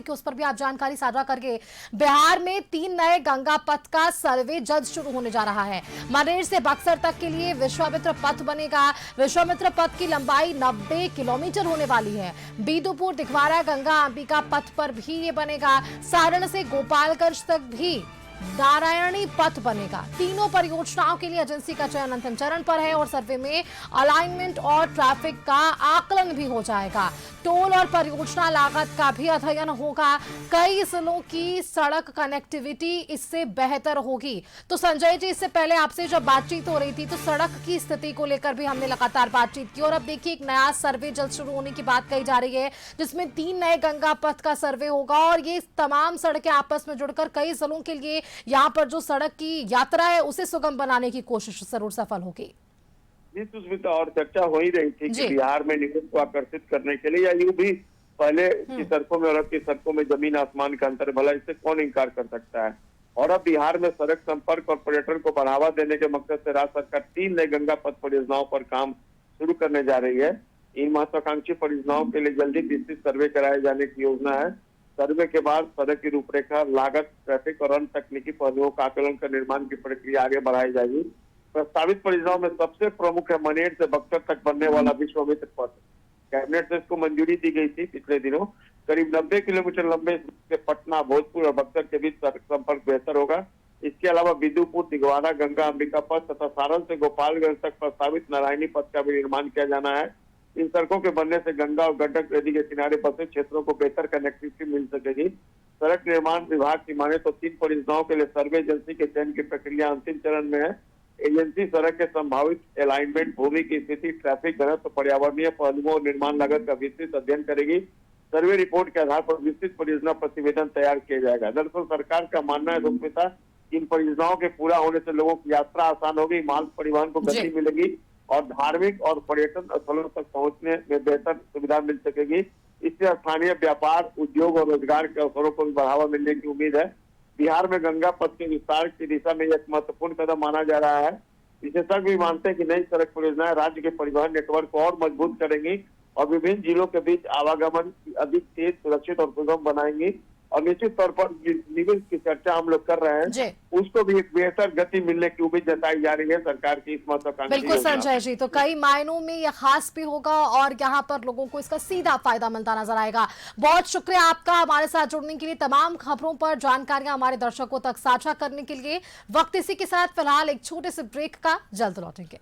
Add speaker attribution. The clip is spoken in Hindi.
Speaker 1: कि उस पर भी आप जानकारी साझा करिए। बिहार में 3 नए गंगा पथ का सर्वे जल्द शुरू होने जा रहा है। मनेर से बक्सर तक के लिए विश्वामित्र पथ बनेगा। विश्वामित्र पथ की लंबाई 90 किलोमीटर होने वाली है। बीदुपुर दिघवारा गंगा अंबिका पथ पर भी ये बनेगा। सारण से गोपालगंज तक भी नारायणी पथ बनेगा। तीनों परियोजनाओं के लिए एजेंसी का चयन अंतिम चरण पर है और सर्वे में अलाइनमेंट और ट्रैफिक का आकलन भी हो जाएगा। टोल और परियोजना लागत का भी अध्ययन होगा। कई जिलों की सड़क कनेक्टिविटी इससे बेहतर होगी। तो संजय जी, इससे पहले आपसे जब बातचीत हो रही थी तो सड़क की स्थिति को लेकर भी हमने लगातार बातचीत की और अब देखिए एक नया सर्वे जल्द शुरू होने की बात कही जा रही है, जिसमें 3 नए गंगा पथ का सर्वे होगा और ये तमाम सड़कें आपस में जुड़कर कई जिलों के लिए यहाँ पर जो सड़क की यात्रा है उसे सुगम बनाने की कोशिश जरूर सफल होगी।
Speaker 2: सुष्मिता, और चर्चा हो ही रही थी कि बिहार में निवेश को आकर्षित करने के लिए या यूं भी पहले की सड़कों में और अब की सड़कों में जमीन आसमान का अंतर, भला इससे कौन इनकार कर सकता है। और अब बिहार में सड़क संपर्क और पर्यटन को बढ़ावा देने के मकसद से राज्य सरकार 3 नए गंगा पथ परियोजनाओं पर काम शुरू करने जा रही है। इन महत्वाकांक्षी परियोजनाओं के लिए जल्दी विस्तृत सर्वे कराए जाने की योजना है। सर्वे के बाद सड़क की रूपरेखा, लागत, ट्रैफिक और अन्य तकनीकी पहलुओं का आकलन कर निर्माण की प्रक्रिया आगे बढ़ाई जाएगी। प्रस्तावित परियोजनाओं में सबसे प्रमुख है मनेर से बक्सर तक बनने वाला विश्वामित्र पथ। कैबिनेट से इसको मंजूरी दी गई थी पिछले दिनों। करीब 90 किलोमीटर लंबे से पटना, भोजपुर और बक्सर के बीच सड़क संपर्क बेहतर होगा। इसके अलावा बिदुपुर, दिघवारा, गंगा अंबिका पथ तथा सारण से गोपालगंज तक प्रस्तावित नारायणी पथ का भी निर्माण किया जाना है। इन सड़कों के बनने से गंगा और गंडक नदी के किनारे बसे क्षेत्रों को बेहतर कनेक्टिविटी मिल सकेगी। सड़क निर्माण विभाग की माने तो 3 परियोजनाओं के लिए सर्वे एजेंसी के चयन की प्रक्रिया अंतिम चरण में है। एजेंसी सड़क के संभावित अलाइनमेंट, भूमि की स्थिति, ट्रैफिक घनत्व, पर्यावरणीय पहलुओं और निर्माण लागत का विस्तृत अध्ययन करेगी। सर्वे रिपोर्ट के आधार पर विस्तृत परियोजना प्रतिवेदन तैयार किया जाएगा। दरअसल सरकार का मानना है सुष्मिता, इन परियोजनाओं के पूरा होने से लोगों की यात्रा आसान होगी, माल परिवहन को गति मिलेगी और धार्मिक और पर्यटन स्थलों तक पहुंचने में बेहतर सुविधा मिल सकेगी। इससे स्थानीय व्यापार, उद्योग और रोजगार के अवसरों को भी बढ़ावा मिलने की उम्मीद है। बिहार में गंगा पथ के विस्तार की दिशा में एक महत्वपूर्ण कदम माना जा रहा है। विशेषज्ञ भी मानते हैं कि नई सड़क परियोजनाएं राज्य के परिवहन नेटवर्क को और मजबूत करेंगी और विभिन्न जिलों के बीच आवागमन अधिक तेज, सुरक्षित और सुगम बनाएंगी। और निश्चित तौर पर निवेश की चर्चा हम लोग कर रहे हैं, उसको भी एक बेहतर गति मिलने की उम्मीद जताई जा रही है सरकार की इस महत्वाकांक्षी।
Speaker 1: बिल्कुल संजय जी, तो कई मायनों में यह खास भी होगा और यहाँ पर लोगों को इसका सीधा फायदा मिलता नजर आएगा। बहुत शुक्रिया आपका हमारे साथ जुड़ने के लिए, तमाम खबरों पर जानकारियां हमारे दर्शकों तक साझा करने के लिए। वक्त इसी के साथ फिलहाल एक छोटे से ब्रेक का, जल्द लौटेंगे।